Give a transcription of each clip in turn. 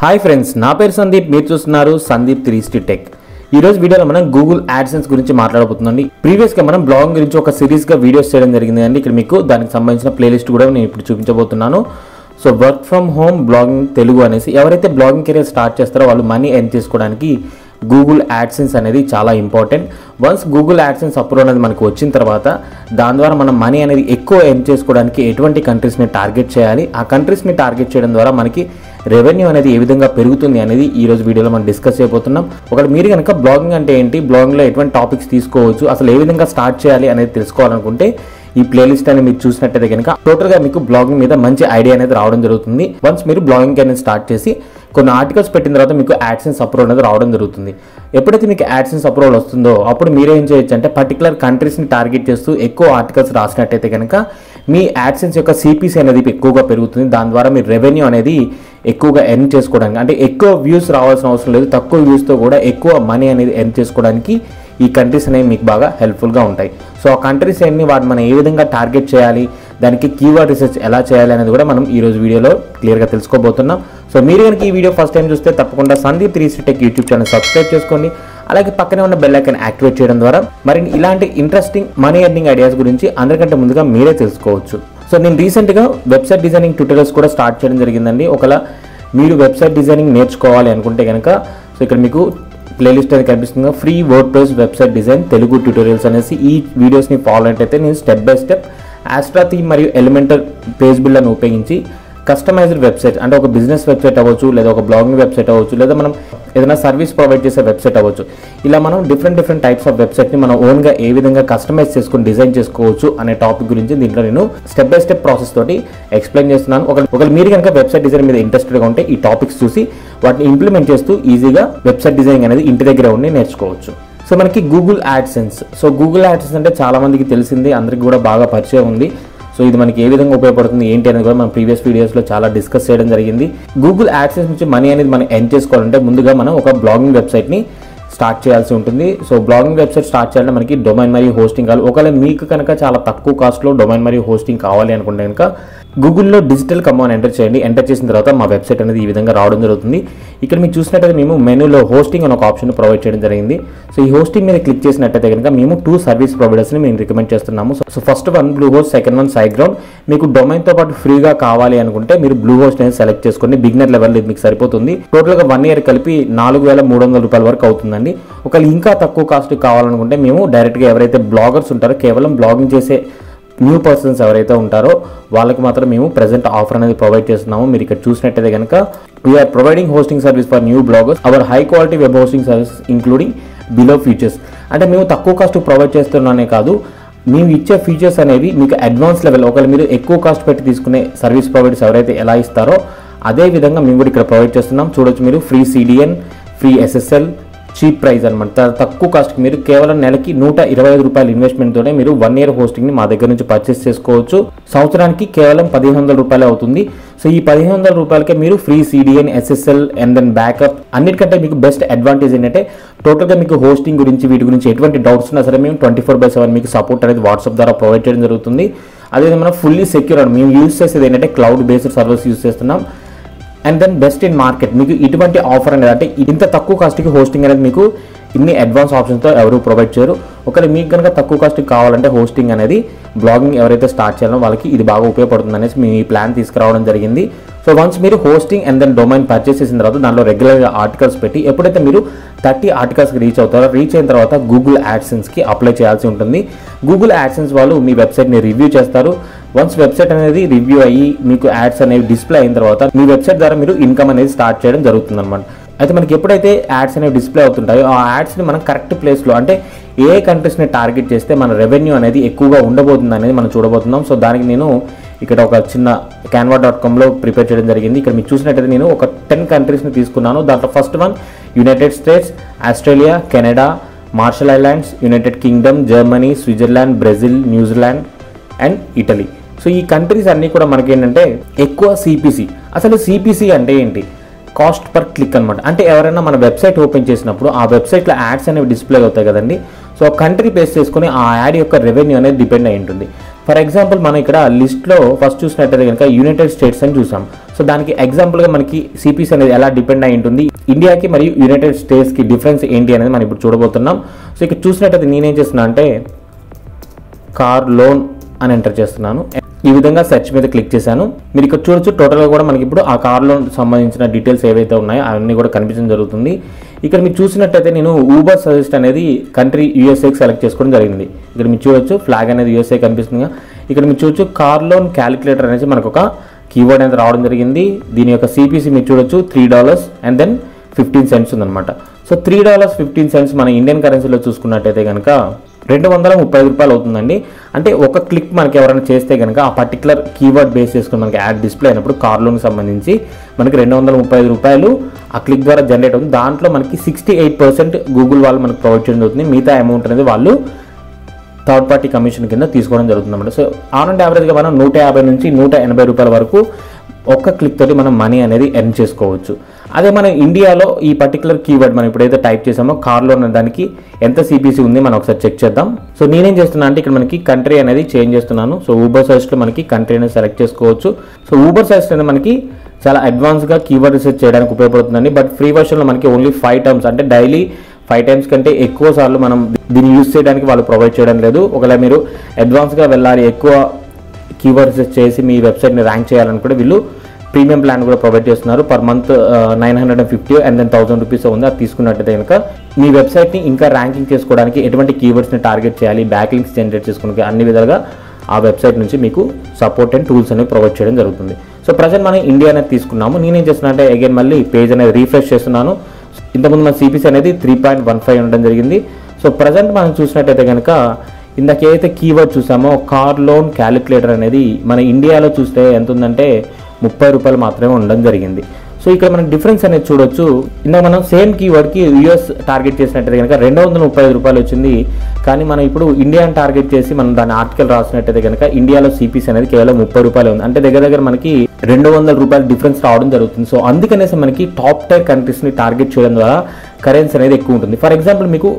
Hi friends, నా పేరు సందీప్. మీరు చూస్తున్నారు సందీప్ 360 టెక్. ఈ రోజు వీడియోలో మనం గూగుల్ యాడ్సెన్స్ గురించి మాట్లాడబోతున్నాండి. ప్రీవియస్ గా మనం బ్లాగింగ్ గురించి ఒక సిరీస్ గా వీడియోస్ చేయడం జరిగింది అండి. ఇక్కడ మీకు దానికి సంబంధించిన ప్లేలిస్ట్ కూడా నేను ఇప్పుడు చూపించబోతున్నాను. So work from home blogging Telugu అనేసి ఎవరైతే బ్లాగింగ్ కెరీర్ స్టార్ట్ చేస్తారో వాళ్ళు మనీ ఎర్న్ చేసుకోవడానికి గూగుల్ యాడ్సెన్స్ అనేది చాలా important. Once Google AdSense approve అనేది మనకు వచ్చిన తర్వాత దాని ద్వారా మనం మనీ అనేది ఎక్కువ ఎర్న్ చేసుకోవడానికి ఎటువంటి కంట్రీస్ని టార్గెట్ చేయాలి, ఆ కంట్రీస్ని టార్గెట్ చేయడం ద్వారా మనకి రెవెన్యూ అనేది ఏ విధంగా పెరుగుతుంది అనేది ఈ రోజు వీడియోలో మనం డిస్కస్ చేయబోతున్నాం. ఒకటి మీరు కనుక బ్లాగింగ్ అంటే ఏంటి, బ్లాగింగ్లో ఎటువంటి టాపిక్స్ తీసుకోవచ్చు, అసలు ఏ విధంగా స్టార్ట్ చేయాలి అనేది తెలుసుకోవాలనుకుంటే ఈ ప్లేలిస్ట్ అనేది మీరు చూసినట్టయితే కనుక టోటల్గా మీకు బ్లాగింగ్ మీద మంచి ఐడియా అనేది రావడం జరుగుతుంది. వన్స్ మీరు బ్లాగింగ్ అనేది స్టార్ట్ చేసి కొన్ని ఆర్టికల్స్ పెట్టిన తర్వాత మీకు యాడ్సెన్స్ అప్రూవల్ అనేది రావడం జరుగుతుంది. ఎప్పుడైతే మీకు యాడ్సెన్స్ అప్రూవల్ వస్తుందో అప్పుడు మీరేం చేయొచ్చు అంటే పర్టికులర్ కంట్రీస్ని టార్గెట్ చేస్తూ ఎక్కువ ఆర్టికల్స్ రాసినట్టయితే కనుక మీ యాడ్సెన్స్ యొక్క సిపిసి అనేది ఎక్కువగా పెరుగుతుంది. దాని ద్వారా మీ రెవెన్యూ అనేది ఎక్కువగా ఎర్న్ చేసుకోవడానికి, అంటే ఎక్కువ వ్యూస్ రావాల్సిన అవసరం లేదు, తక్కువ వ్యూస్తో కూడా ఎక్కువ మనీ అనేది ఎర్న్ చేసుకోవడానికి ఈ కంట్రీస్ అనేవి మీకు బాగా హెల్ప్ఫుల్గా ఉంటాయి. సో ఆ కంట్రీస్ అన్ని వాటిని మనం ఏ విధంగా టార్గెట్ చేయాలి, దానికి కీవర్డ్ రీసెర్చ్ ఎలా చేయాలి అనేది కూడా మనం ఈ రోజు వీడియోలో క్లియర్గా తెలుసుకోబోతున్నాం. సో మీరు కనుక ఈ వీడియో ఫస్ట్ టైం చూస్తే తప్పకుండా Sandeep 360 tech YouTube channel subscribe చేసుకోండి. అలాగే పక్కనే ఉన్న బెల్ ఐకాన్ యాక్టివేట్ చేయడం ద్వారా మరి ఇలాంటి ఇంట్రెస్టింగ్ మనీ ఎర్నింగ్ ఐడియాస్ గురించి అందరికంటే ముందుగా మీరే తెలుసుకోవచ్చు. సో నేను రీసెంట్గా వెబ్సైట్ డిజైనింగ్ ట్యూటోరియల్స్ కూడా స్టార్ట్ చేయడం జరిగిందండి. ఒకవేళ మీరు వెబ్సైట్ డిజైనింగ్ నేర్చుకోవాలి అనుకుంటే కనుక సో ఇక్కడ మీకు ప్లేలిస్ట్ అనేది కనిపిస్తుంది, free word press website design Telugu tutorials అనేసి. ఈ వీడియోస్ని ఫాలో అయితే నేను స్టెప్ బై స్టెప్ ఆస్ట్రా థీమ్ మరియు ఎలిమెంటల్ పేజ్ బిల్డర్ని ఉపయోగించి కస్టమైజ్డ్ వెబ్సైట్, అంటే ఒక బిజినెస్ వెబ్సైట్ అవ్వచ్చు, లేదా ఒక బ్లాగింగ్ వెబ్సైట్ అవ్వచ్చు, లేదా మనం ఏదైనా సర్వీస్ ప్రొవైడ్ చేసే వెబ్సైట్ అవ్వచ్చు, ఇలా మనం డిఫరెంట్ టైప్స్ ఆఫ్ వెబ్సైట్ని మనం ఓన్గా ఏ విధంగా కస్టమైజ్ చేసుకుని డిజైన్ చేసుకోవచ్చు అనే టాపిక్ గురించి దీంట్లో నేను స్టెప్ బై స్టెప్ ప్రాసెస్ తోటి ఎక్స్ప్లెయిన్ చేస్తున్నాను. ఒకవేళ మీరు కనుక వెబ్సైట్ డిజైన్ మీద ఇంట్రెస్టెడ్గా ఉంటే ఈ టాపిక్స్ చూసి వాటిని ఇంప్లిమెంట్ చేస్తూ ఈజీగా వెబ్సైట్ డిజైనింగ్ అనేది ఇంటి దగ్గర ఉండి నేర్చుకోవచ్చు. సో మనకి Google AdSense. So Google AdSense అంటే చాలా మందికి తెలిసింది, అందరికీ కూడా బాగా పరిచయం ఉంది. సో ఇది మనకి ఏ విధంగా ఉపయోగపడుతుంది ఏంటి అనేది కూడా మనం ప్రీవియస్ వీడియోస్లో చాలా డిస్కస్ చేయడం జరిగింది. గూగుల్ యాడ్సెన్స్ నుంచి మనీ అనేది మనం ఎర్న్ చేసుకోవాలంటే ముందుగా మనం ఒక బ్లాగింగ్ వెబ్సైట్ని స్టార్ట్ చేయాల్సి ఉంటుంది. సో బ్లాగింగ్ వెబ్సైట్ స్టార్ట్ చేయాలంటే మనకి డొమైన్ మరియు హోస్టింగ్ కావాలి. ఒకవేళ మీకు కనుక చాలా తక్కువ కాస్ట్లో డొమైన్ మరియు హోస్టింగ్ కావాలి అనుకుంటే కనుక గూగుల్లో డిజిటల్ కమాన్ ఎంటర్ చేయండి. ఎంటర్ చేసిన తర్వాత మా వెబ్సైట్ అనేది ఈ విధంగా రావడం జరుగుతుంది. ఇక్కడ మీరు చూసినట్టయితే మేము మెనూలో హోస్టింగ్ అని ఒక ఆప్షన్ ప్రొవైడ్ చేయడం జరిగింది. సో ఈ హోస్టింగ్ మీద క్లిక్ చేసినట్టయితే కనుక మేము 2 సర్వీస్ ప్రొవైడర్స్ని మేము రికమెండ్ చేస్తున్నాము. So first one blue host, second one SiteGround. మీకు డొమైన్తో పాటు ఫ్రీగా కావాలి అనుకుంటే మీరు బ్లూ హోస్ట్ అనేది సెలెక్ట్ చేసుకోండి. బిగినర్ లెవెల్ ఇది మీకు సరిపోతుంది. టోటల్గా 1 ఇయర్ కలిపి 4,300 రూపాయల వరకు అవుతుందండి. ఒకవేళ ఇంకా తక్కువ కాస్ట్ కావాలనుకుంటే మేము డైరెక్ట్గా ఎవరైతే బ్లాగర్స్ ఉంటారో, కేవలం బ్లాగింగ్ చేసే న్యూ పర్సన్స్ ఎవరైతే ఉంటారో వాళ్ళకి మాత్రం మేము ప్రెజెంట్ ఆఫర్ అనేది ప్రొవైడ్ చేస్తున్నాము. మీరు ఇక్కడ చూసినట్టయితే కనుక we are providing hosting service for new bloggers, our high quality web hosting service including below features. అంటే మేము తక్కువ కాస్ట్ ప్రొవైడ్ చేస్తున్నానే కాదు, మేము ఇచ్చే ఫీచర్స్ అనేవి మీకు అడ్వాన్స్ లెవెల్, ఒకవేళ మీరు ఎక్కువ కాస్ట్ పెట్టి తీసుకునే సర్వీస్ ప్రొవైడర్స్ ఎవరైతే ఎలా ఇస్తారో అదే విధంగా మేము కూడా ఇక్కడ ప్రొవైడ్ చేస్తున్నాం. చూడొచ్చు మీరు free CDN, free SSL, cheap price అనమాట. తక్కువ కాస్ట్కి మీరు కేవలం నెలకి 125 రూపాయల ఇన్వెస్ట్మెంట్తోనే మీరు 1 ఇయర్ హోస్టింగ్ని మా దగ్గర నుంచి పర్చేస్ చేసుకోవచ్చు. సంవత్సరానికి కేవలం 1,500 రూపాయలు అవుతుంది. సో ఈ 1,500 రూపాయలకే మీరు free CDN, SSL and then backup. అన్నిటికంటే మీకు బెస్ట్ అడ్వాంటేజ్ ఏంటంటే టోటల్గా మీకు హోస్టింగ్ గురించి వీటి గురించి ఎటువంటి డౌట్స్ ఉన్నా సరే మేము 24/7 మీకు సపోర్ట్ అనేది వాట్సాప్ ద్వారా ప్రొవైడ్ చేయడం జరుగుతుంది. అదే మనం ఫుల్లీ సెక్యూర్ అని మేము యూజ్ చేసేది ఏంటంటే క్లౌడ్ బేస్డ్ సర్వీస్ యూజ్ చేస్తున్నాం. And then best in market. మీకు ఇటువంటి ఆఫర్ అనేది, అంటే ఇంత తక్కువ కాస్ట్కి హోస్టింగ్ అనేది మీకు ఇన్ని అడ్వాన్స్ ఆప్షన్స్తో ఎవరు ప్రొవైడ్ చేయరు. ఒకవేళ మీకు కనుక తక్కువ కాస్ట్కి కావాలంటే హోస్టింగ్ అనేది బ్లాగింగ్ ఎవరైతే స్టార్ట్ చేయాలో వాళ్ళకి ఇది బాగా ఉపయోగపడుతుంది అనేసి మేము ఈ ప్లాన్ తీసుకురావడం జరిగింది. సో వన్స్ మీరు hosting and then domain purchase చేసిన తర్వాత దానిలో రెగ్యులర్గా ఆర్టికల్స్ పెట్టి ఎప్పుడైతే మీరు 30 ఆర్టికల్స్కి రీచ్ అవుతారో, రీచ్ అయిన తర్వాత గూగుల్ యాడ్సెన్స్కి అప్లై చేయాల్సి ఉంటుంది. గూగుల్ యాడ్సెన్స్ వాళ్ళు మీ వెబ్సైట్ని రివ్యూ చేస్తారు. వన్స్ వెబ్సైట్ అనేది రివ్యూ అయ్యి మీకు యాడ్స్ అనేవి డిస్ప్లే అయిన తర్వాత మీ వెబ్సైట్ ద్వారా మీరు ఇన్కమ్ అనేది స్టార్ట్ చేయడం జరుగుతుంది అనమాట. అయితే మనకి ఎప్పుడైతే యాడ్స్ అనేవి డిస్ప్లే అవుతుంటాయో ఆ యాడ్స్ని మనం కరెక్ట్ ప్లేస్లో, అంటే ఏ కంట్రీస్ని టార్గెట్ చేస్తే మన రెవెన్యూ అనేది ఎక్కువగా ఉండబోతుంది అనేది మనం చూడబోతున్నాం. సో దానికి నేను ఇక్కడ ఒక చిన్న canva.comలో ప్రిపేర్ చేయడం జరిగింది. ఇక్కడ మీరు చూసినట్టయితే నేను ఒక 10 కంట్రీస్ని తీసుకున్నాను. దాంట్లో first one United states, Australia, Canada, martial islands, United Kingdom, Germany, Switzerland, Brazil, New Zealand and Italy. So ఈ కంట్రీస్ అన్నీ కూడా మనకి ఏంటంటే ఎక్కువ సిపిసి. అసలు సిపిసి అంటే ఏంటి? కాస్ట్ పర్ క్లిక్ అనమాట. అంటే ఎవరైనా మన వెబ్సైట్ ఓపెన్ చేసినప్పుడు ఆ వెబ్సైట్లో యాడ్స్ అనేవి డిస్ప్లే అవుతాయి కదండి. సో కంట్రీ బేస్ చేసుకుని ఆ యాడ్ యొక్క రెవెన్యూ అనేది డిపెండ్ అయి ఉంటుంది. ఫర్ ఎగ్జాంపుల్ మనం ఇక్కడ లిస్ట్లో ఫస్ట్ చూసినట్టయితే కనుక యునైటెడ్ స్టేట్స్ అని చూసాం. సో దానికి ఎగ్జాంపుల్గా మనకి సిపిసి అనేది ఎలా డిపెండ్ అయి ఉంటుంది, ఇండియాకి మరియు యునైటెడ్ స్టేట్స్కి డిఫరెన్స్ ఏంటి అనేది మనం ఇప్పుడు చూడబోతున్నాం. సో ఇక్కడ చూసినట్టయితే నేనేం చేస్తున్నా అంటే కార్ లోన్ అని ఎంటర్ చేస్తున్నాను. ఈ విధంగా సెర్చ్ మీద క్లిక్ చేశాను. మీరు ఇక్కడ చూడొచ్చు టోటల్గా కూడా మనకి ఇప్పుడు ఆ కార్ లోన్ సంబంధించిన డీటెయిల్స్ ఏవైతే ఉన్నాయో అవన్నీ కూడా కనిపించడం జరుగుతుంది. ఇక్కడ మీరు చూసినట్టయితే నేను ఊబర్ సజెస్ట్ అనేది కంట్రీ యూఎస్ఏకి సెలెక్ట్ చేసుకోవడం జరిగింది. ఇక్కడ మీరు చూడొచ్చు ఫ్లాగ్ అనేది యూఎస్ఏ కనిపిస్తుంది. ఇక్కడ మీరు చూడొచ్చు కార్ లోన్ క్యాలిక్యులేటర్ అనేది మనకు ఒక కీవర్డ్ అనేది రావడం జరిగింది. దీని యొక్క సిపిసి మీరు చూడొచ్చు $3 అండ్ దెన్ 15 cents ఉందన్నమాట. సో $3.15 మన ఇండియన్ కరెన్సీలో చూసుకున్నట్టయితే కనుక $235 అవుతుందండి. అంటే ఒక క్లిక్ మనకి ఎవరైనా చేస్తే కనుక ఆ పర్టికులర్ కీవర్డ్ బేస్ చేసుకుని మనకి యాడ్ డిస్ప్లే అయినప్పుడు కార్ లోన్కి సంబంధించి మనకి $235 ఆ క్లిక్ ద్వారా జనరేట్ అవుతుంది. దాంట్లో మనకి 68% గూగుల్ వాళ్ళు మనకు ప్రొవైడ్ చేయడం జరుగుతుంది. మిగతా అమౌంట్ అనేది వాళ్ళు థర్డ్ పార్టీ కమిషన్ కింద తీసుకోవడం జరుగుతుంది అన్నమాట. సో ఆన్ అండ్ యావరేజ్గా మనం $150 నుంచి $180 వరకు ఒక్క క్లిక్ తోటి మనం మనీ అనేది ఎర్న్ చేసుకోవచ్చు. అదే మనం ఇండియాలో ఈ పర్టికులర్ కీవర్డ్ మనం ఇప్పుడైతే టైప్ చేసామో కార్ లోన్ అనే దానికి ఎంత సిపిసి ఉంది మనం ఒకసారి చెక్ చేద్దాం. సో నేనేం చేస్తున్నా అంటే ఇక్కడ మనకి కంట్రీ అనేది చేంజ్ చేస్తున్నాను. సో ఊబర్ సజెస్ట్లో మనకి కంట్రీ అనేది సెలెక్ట్ చేసుకోవచ్చు. సో ఊబర్ సజెస్ట్ అనేది మనకి చాలా అడ్వాన్స్గా కీవర్డ్ రీసెర్చ్ చేయడానికి ఉపయోగపడుతుందండి. బట్ ఫ్రీ వర్షన్లో మనకి ఓన్లీ 5 times అంటే డైలీ 5 times కంటే ఎక్కువ సార్లు మనం దీన్ని యూజ్ చేయడానికి వాళ్ళు ప్రొవైడ్ చేయడం లేదు. ఒకవేళ మీరు అడ్వాన్స్గా వెళ్ళాలి, ఎక్కువ కీవర్డ్ రీసెర్చ్ చేసి మీ వెబ్సైట్ని ర్యాంక్ చేయాలని కూడా వీళ్ళు ప్రీమియం ప్లాన్ కూడా ప్రొవైడ్ చేస్తున్నారు. Per month 950 and then 1000 rupees ఉంది. అది తీసుకున్నట్టయితే కనుక మీ వెబ్సైట్ని ఇంకా ర్యాంకింగ్ చేసుకోవడానికి ఎటువంటి కీవర్డ్స్ని టార్గెట్ చేయాలి, బ్యాక్ లింక్స్ జనరేట్ చేసుకోవడానికి అన్ని విధాలుగా ఆ వెబ్సైట్ నుంచి మీకు సపోర్ట్ అండ్ టూల్స్ అనేవి ప్రొవైడ్ చేయడం జరుగుతుంది. సో ప్రజెంట్ మనం ఇండియా అనేది తీసుకున్నాము. నేనేం చేస్తున్నా అంటే అగైన్ మళ్ళీ పేజ్ అనేది రీఫ్రెష్ చేస్తున్నాను. ఇంతకుముందు మన సిపిసి అనేది 3.15 ఉండడం జరిగింది. సో ప్రజెంట్ మనం చూసినట్టయితే కనుక ఇందాక ఏదైతే కీవర్డ్ చూసామో కార్ లోన్ క్యాలిక్యులేటర్ అనేది మన ఇండియాలో చూస్తే ఎంత ఉందంటే $30 మాత్రమే ఉండడం జరిగింది. సో ఇక్కడ మనం డిఫరెన్స్ అనేది చూడొచ్చు. ఇందాక మనం సేమ్ కీవర్డ్కి యూఎస్ టార్గెట్ చేసినట్టయితే కనుక $235 వచ్చింది. కానీ మనం ఇప్పుడు ఇండియాని టార్గెట్ చేసి మనం దాని ఆర్టికల్ రాసినట్టయితే కనుక ఇండియాలో సిపిసి అనేది కేవలం $30 ఉంది. అంటే దగ్గర మనకి $200 డిఫరెన్స్ రావడం జరుగుతుంది. సో అందుకనేసి మనకి టాప్ 10 కంట్రీస్ని టార్గెట్ చేయడం ద్వారా కరెన్సీ అనేది ఎక్కువ ఉంటుంది. ఫర్ ఎగ్జాంపుల్ మీకు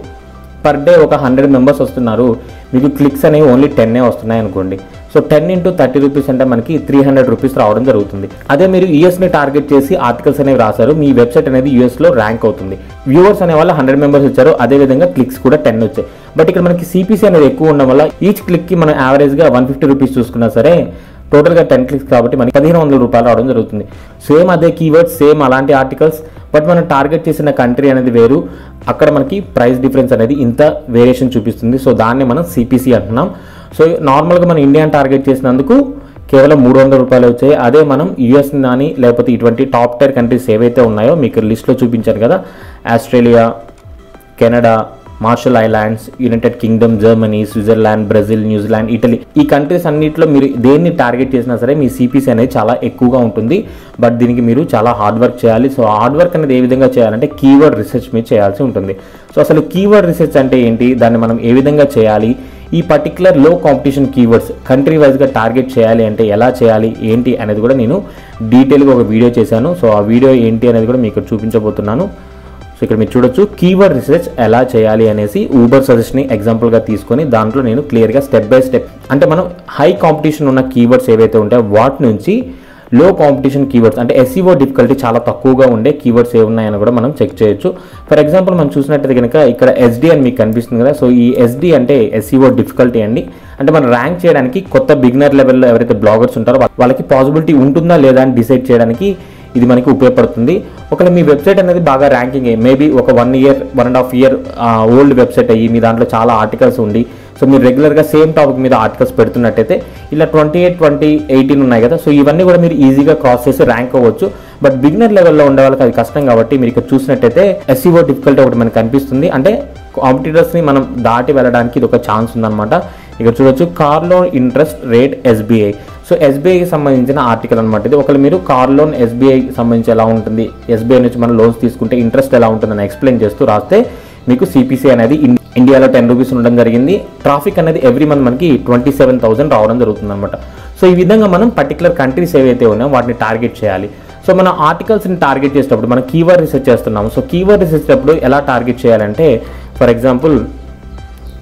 పర్ డే ఒక 100 మెంబర్స్ వస్తున్నారు, మీకు క్లిక్స్ అనేవి ఓన్లీ 10 వస్తున్నాయి అనుకోండి. సో 10 into 30 రూపీస్ అంటే మనకి $300 రావడం జరుగుతుంది. అదే మీరు యూఎస్ని టార్గెట్ చేసి ఆర్టికల్స్ అనేవి రాశారు, మీ వెబ్సైట్ అనేది యూఎస్లో ర్యాంక్ అవుతుంది. వ్యూవర్స్ అనే వాళ్ళు 100 మెంబర్స్ వచ్చారు, అదేవిధంగా క్లిక్స్ కూడా 10 వచ్చాయి. బట్ ఇక్కడ మనకి సిపిసి అనేది ఎక్కువ ఉండడం వల్ల ఈచ్ క్లిక్కి మనం యావరేజ్గా $150 చూసుకున్నా సరే టోటల్గా 10 క్లిక్స్ కాబట్టి మనకి $1500 రావడం జరుగుతుంది. సేమ్ అదే కీవర్డ్స్, సేమ్ అలాంటి ఆర్టికల్స్, బట్ మనం టార్గెట్ చేసిన కంట్రీ అనేది వేరు, అక్కడ మనకి ప్రైస్ డిఫరెన్స్ అనేది ఇంత వేరియేషన్ చూపిస్తుంది. సో దాన్ని మనం సిపిసి అంటున్నాం. సో నార్మల్గా మనం ఇండియాని టార్గెట్ చేసినందుకు కేవలం $300 వచ్చాయి. అదే మనం యూఎస్ కానీ లేకపోతే ఇటువంటి టాప్ 10 కంట్రీస్ ఏవైతే ఉన్నాయో మీకు లిస్ట్లో చూపించాను కదా, Australia, Canada, martial islands, United Kingdom, Germany, Switzerland, Brazil, New Zealand, Italy, ఈ కంట్రీస్ అన్నింటిలో మీరు దేన్ని టార్గెట్ చేసినా సరే మీ సిపిసి అనేది చాలా ఎక్కువగా ఉంటుంది. బట్ దీనికి మీరు చాలా హార్డ్ వర్క్ చేయాలి. సో హార్డ్ వర్క్ అనేది ఏ విధంగా చేయాలంటే కీవర్డ్ రీసెర్చ్ మీరు చేయాల్సి ఉంటుంది. సో అసలు కీవర్డ్ రీసెర్చ్ అంటే ఏంటి, దాన్ని మనం ఏ విధంగా చేయాలి, ఈ పర్టికులర్ లో కాంపిటీషన్ కీవర్డ్స్ కంట్రీ వైజ్గా టార్గెట్ చేయాలి అంటే ఎలా చేయాలి ఏంటి అనేది కూడా నేను డీటెయిల్గా ఒక వీడియో చేశాను. సో ఆ వీడియో ఏంటి అనేది కూడా మీకు చూపించబోతున్నాను. సో ఇక్కడ మీరు చూడొచ్చు కీవర్డ్ రీసెర్చ్ ఎలా చేయాలి అనేసి ఊబర్ సజెస్ట్ని ఎగ్జాంపుల్గా తీసుకొని దాంట్లో నేను క్లియర్గా స్టెప్ బై స్టెప్ అంటే మనం హై కాంపిటీషన్ ఉన్న కీవర్డ్స్ ఏవైతే ఉంటాయో వాటి నుంచి లో కాంపిటీషన్ కీవర్డ్స్ అంటే ఎస్ఈఓ డిఫికల్టీ చాలా తక్కువగా ఉండే కీవర్డ్స్ ఏ ఉన్నాయని కూడా మనం చెక్ చేయొచ్చు. ఫర్ ఎగ్జాంపుల్ మనం చూసినట్టయితే కనుక ఇక్కడ ఎస్డి అని మీకు కనిపిస్తుంది కదా. సో ఈ ఎస్డి అంటే ఎస్ఈఓ డిఫికల్టీ అండి. అంటే మనం ర్యాంక్ చేయడానికి కొత్త బిగినర్ లెవెల్లో ఎవరైతే బ్లాగర్స్ ఉంటారో వాళ్ళకి పాసిబిలిటీ ఉంటుందా లేదా అని డిసైడ్ చేయడానికి ఇది మనకి ఉపయోగపడుతుంది. ఒకవేళ మీ వెబ్సైట్ అనేది బాగా ర్యాంకింగ్ అయ్యి మేబీ ఒక 1 year 1.5 year ఓల్డ్ వెబ్సైట్ అయ్యి మీ దాంట్లో చాలా ఆర్టికల్స్ ఉండి సో మీరు రెగ్యులర్గా సేమ్ టాపిక్ మీద ఆర్టికల్స్ పెడుతున్నట్టయితే ఇలా 28, 20, 18 ఉన్నాయి కదా. సో ఇవన్నీ కూడా మీరు ఈజీగా క్రాస్ చేసి ర్యాంక్ అవ్వచ్చు. బట్ బిగినర్ లెవెల్లో ఉండే వాళ్ళకి అది కష్టం కాబట్టి మీరు ఇక్కడ చూసినట్టయితే ఎస్ఈఓ డిఫికల్టీ ఒకటి మనకు కనిపిస్తుంది. అంటే కాంపిటీటర్స్ని మనం దాటి వెళ్ళడానికి ఇది ఒక ఛాన్స్ ఉందన్నమాట. ఇక్కడ చూడొచ్చు car loan interest rate SBI. So ఎస్బీఐకి సంబంధించిన ఆర్టికల్ అనమాట ఇది. ఒకవేళ మీరు కార్ లోన్ ఎస్బీఐకి సంబంధించి ఎలా ఉంటుంది, ఎస్బీఐ నుంచి మనం లోన్స్ తీసుకుంటే ఇంట్రెస్ట్ ఎలా ఉంటుందని ఎక్స్ప్లెయిన్ చేస్తూ రాస్తే మీకు సిపిసి అనేది ఇండియాలో $10 ఉండడం జరిగింది. ట్రాఫిక్ అనేది ఎవ్రీ మంత్ మనకి 27,000 రావడం జరుగుతుంది అనమాట. సో ఈ విధంగా మనం పర్టికులర్ కంట్రీస్ ఏవైతే ఉన్నాయో వాటిని టార్గెట్ చేయాలి. సో మన ఆర్టికల్స్ని టార్గెట్ చేసేటప్పుడు మనం కీవర్డ్ రీసెర్చ్ చేస్తున్నాము. సో కీవర్డ్ రీసెర్చ్ చేసేటప్పుడు ఎలా టార్గెట్ చేయాలంటే ఫర్ ఎగ్జాంపుల్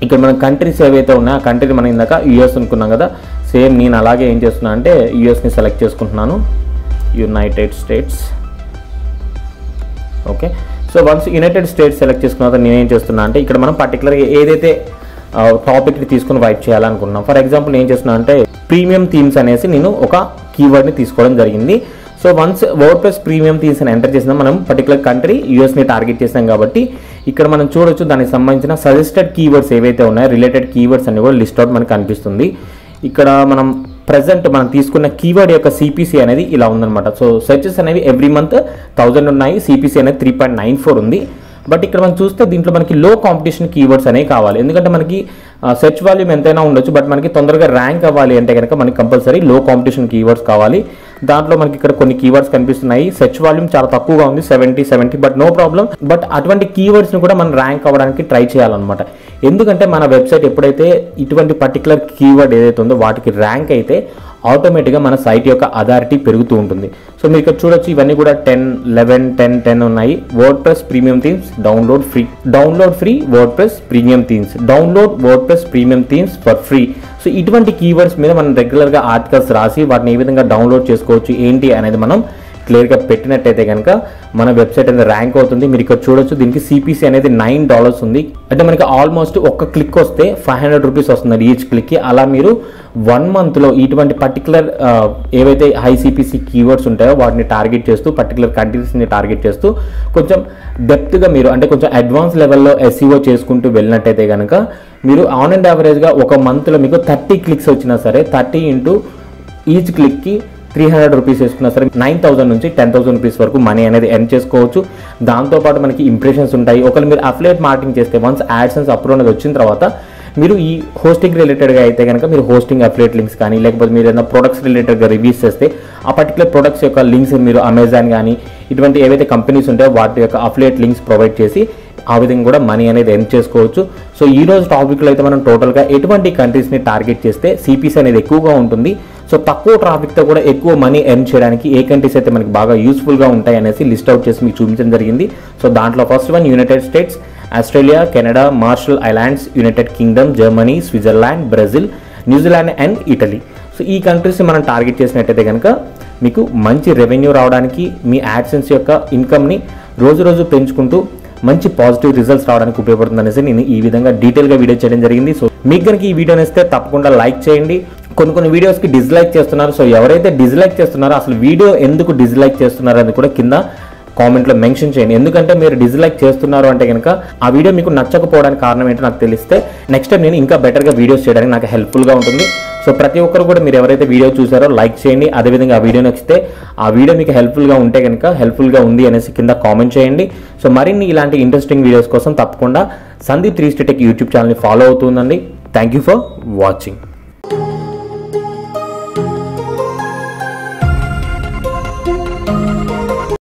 ఇక్కడ మనం కంట్రీస్ ఏవైతే ఉన్నాయో ఆ కంట్రీ మనం ఇందాక యూఎస్ అనుకున్నాం కదా. సేమ్ నేను అలాగే ఏం చేస్తున్నా అంటే యూఎస్ని సెలెక్ట్ చేసుకుంటున్నాను. United states. Okay, so once United states select చేసుకున్న తర్వాత నేనేం చేస్తున్నా అంటే ఇక్కడ మనం పర్టికులర్గా ఏదైతే టాపిక్ని తీసుకుని వైప్ చేయాలనుకున్నాం. ఫర్ ఎగ్జాంపుల్ ఏం చేస్తున్నా అంటే ప్రీమియం థీమ్స్ అనేసి నేను ఒక కీవర్డ్ని తీసుకోవడం జరిగింది. So once WordPress premium themes అని ఎంటర్ చేసినా మనం పర్టికులర్ కంట్రీ యూఎస్ని టార్గెట్ చేసాం కాబట్టి ఇక్కడ మనం చూడొచ్చు దానికి సంబంధించిన సజెస్టెడ్ కీవర్డ్స్ ఏవైతే ఉన్నాయో రిలేటెడ్ కీవర్డ్స్ అన్ని కూడా లిస్ట్ అవుట్ మనకు కనిపిస్తుంది. ఇక్కడ మనం ప్రజెంట్ మనం తీసుకున్న కీవర్డ్ యొక్క సిపిసి అనేది ఇలా ఉందన్నమాట. సో సెర్చెస్ అనేవి ఎవ్రీ మంత్ 1000 ఉన్నాయి, సిపిసి అనేది 3.94 ఉంది. బట్ ఇక్కడ మనం చూస్తే దీంట్లో మనకి లో కాంపిటీషన్ కీవర్డ్స్ అనేవి కావాలి. ఎందుకంటే మనకి సెర్చ్ వాల్యూమ్ ఎంతైనా ఉండొచ్చు, బట్ మనకి తొందరగా ర్యాంక్ అవ్వాలి అంటే కనుక మనకి కంపల్సరీ లో కాంపిటీషన్ కీవర్డ్స్ కావాలి. దాంట్లో మనకి ఇక్కడ కొన్ని కీవర్డ్స్ కనిపిస్తున్నాయి. సెర్చ్ వాల్యూమ్ చాలా తక్కువగా ఉంది, 70, బట్ నో ప్రాబ్లం. బట్ అటువంటి కీవర్డ్స్ని కూడా మనం ర్యాంక్ అవ్వడానికి ట్రై చేయాలన్నమాట. ఎందుకంటే మన వెబ్సైట్ ఎప్పుడైతే ఇటువంటి పర్టికులర్ కీవర్డ్ ఏదైతే ఉందో వాటికి ర్యాంక్ అయితే ఆటోమేటిక్గా మన సైట్ యొక్క అథారిటీ పెరుగుతూ ఉంటుంది. సో మీరు ఇక్కడ చూడొచ్చు ఇవన్నీ కూడా 10, 11, 10, 10 ఉన్నాయి. WordPress premium themes download free WordPress premium themes, download WordPress premium themes for free. So ఇటువంటి కీవర్డ్స్ మీద మనం రెగ్యులర్గా ఆర్టికల్స్ రాసి వాటిని ఏ విధంగా డౌన్లోడ్ చేసుకోవచ్చు ఏంటి అనేది మనం క్లియర్గా పెట్టినట్టయితే కనుక మన వెబ్సైట్ అనేది ర్యాంక్ అవుతుంది. మీరు ఇక్కడ చూడొచ్చు దీనికి సిపిసి అనేది $9 ఉంది. అంటే మనకి ఆల్మోస్ట్ ఒక్క క్లిక్ వస్తే 500 రూపీస్ వస్తుంది ఈచ్ క్లిక్కి. అలా మీరు 1 మంత్లో ఇటువంటి పర్టికులర్ ఏవైతే హై సిపిసి కీవర్డ్స్ ఉంటాయో వాటిని టార్గెట్ చేస్తూ పర్టికులర్ కంట్రీస్ని టార్గెట్ చేస్తూ కొంచెం డెప్త్గా మీరు అంటే కొంచెం అడ్వాన్స్ లెవెల్లో ఎస్ఈఓ చేసుకుంటూ వెళ్ళినట్టయితే కనుక మీరు ఆన్ అండ్ యావరేజ్గా ఒక మంత్లో మీకు 30 క్లిక్స్ వచ్చినా సరే 30 ఇంటూ ఈచ్ క్లిక్కి 300 రూపీస్ వేసుకున్నా సరే 9,000 నుంచి 10,000 రూపీస్ వరకు మనీ అనేది ఎర్న్ చేసుకోవచ్చు. దాంతోపాటు మనకి ఇంప్రెషన్స్ ఉంటాయి. ఒకవేళ మీరు అఫిలియేట్ మార్కెటింగ్ చేస్తే వన్స్ యాడ్సెన్స్ అప్రూవ్ అనేది వచ్చిన తర్వాత మీరు ఈ హోస్టింగ్ రిలేటెడ్గా అయితే కనుక మీరు హోస్టింగ్ అఫిలియేట్ లింక్స్ కానీ లేకపోతే మీరు ఏదైనా ప్రొడక్ట్స్ రిలేటెడ్గా రివ్యూస్ చేస్తే ఆ పర్టికులర్ ప్రొడక్ట్స్ యొక్క లింక్స్ మీరు అమెజాన్ కానీ ఇటువంటి ఏవైతే కంపెనీస్ ఉంటాయో వాటి యొక్క అఫిలియేట్ లింక్స్ ప్రొవైడ్ చేసి ఆ విధంగా కూడా మనీ అనేది ఎర్న్ చేసుకోవచ్చు. సో ఈ రోజు టాపిక్లో అయితే మనం టోటల్గా ఎటువంటి కంట్రీస్ని టార్గెట్ చేస్తే సిపిసి అనేది ఎక్కువగా ఉంటుంది, సో తక్కువ ట్రాఫిక్తో కూడా ఎక్కువ మనీ ఎర్న్ చేయడానికి ఏ కంట్రీస్ అయితే మనకి బాగా యూస్ఫుల్గా ఉంటాయి అనేసి లిస్ట్ అవుట్ చేసి మీకు చూపించడం జరిగింది. సో దాంట్లో first one United states, Australia, Canada, martial islands, United Kingdom, Germany, Switzerland, Brazil, New Zealand and Italy. So ఈ కంట్రీస్ని మనం టార్గెట్ చేసినట్టయితే కనుక మీకు మంచి రెవెన్యూ రావడానికి మీ యాడ్సెన్స్ యొక్క ఇన్కమ్ని రోజు రోజు పెంచుకుంటూ మంచి పాజిటివ్ రిజల్ట్స్ రావడానికి ఉపయోగపడుతుంది అనేసి నేను ఈ విధంగా డీటెయిల్గా వీడియో చేయడం జరిగింది. సో మీకు కనుక ఈ వీడియో నచ్చితే తప్పకుండా లైక్ చేయండి. కొన్ని వీడియోస్కి డిస్లైక్ చేస్తున్నారు. సో ఎవరైతే డిస్లైక్ చేస్తున్నారో అసలు వీడియో ఎందుకు డిస్లైక్ చేస్తున్నారు అని కూడా కింద కామెంట్లో మెన్షన్ చేయండి. ఎందుకంటే మీరు డిస్లైక్ చేస్తున్నారు అంటే కనుక ఆ వీడియో మీకు నచ్చకపోవడానికి కారణం ఏంటో నాకు తెలిస్తే నెక్స్ట్ టైం నేను ఇంకా బెటర్గా వీడియోస్ చేయడానికి నాకు హెల్ప్ఫుల్గా ఉంటుంది. సో ప్రతి ఒక్కరు కూడా మీరు ఎవరైతే వీడియో చూసారో లైక్ చేయండి. అదేవిధంగా ఆ వీడియో నచ్చితే ఆ వీడియో మీకు హెల్ప్ఫుల్గా ఉంటే కనుక హెల్ప్ఫుల్గా ఉంది అనేసి కింద కామెంట్ చేయండి. సో మరిన్ని ఇలాంటి ఇంట్రెస్టింగ్ వీడియోస్ కోసం తప్పకుండా సందీప్ 360 టెక్ యూట్యూబ్ ఛానల్ని ఫాలో అవుతుందండి. Thank you for watching.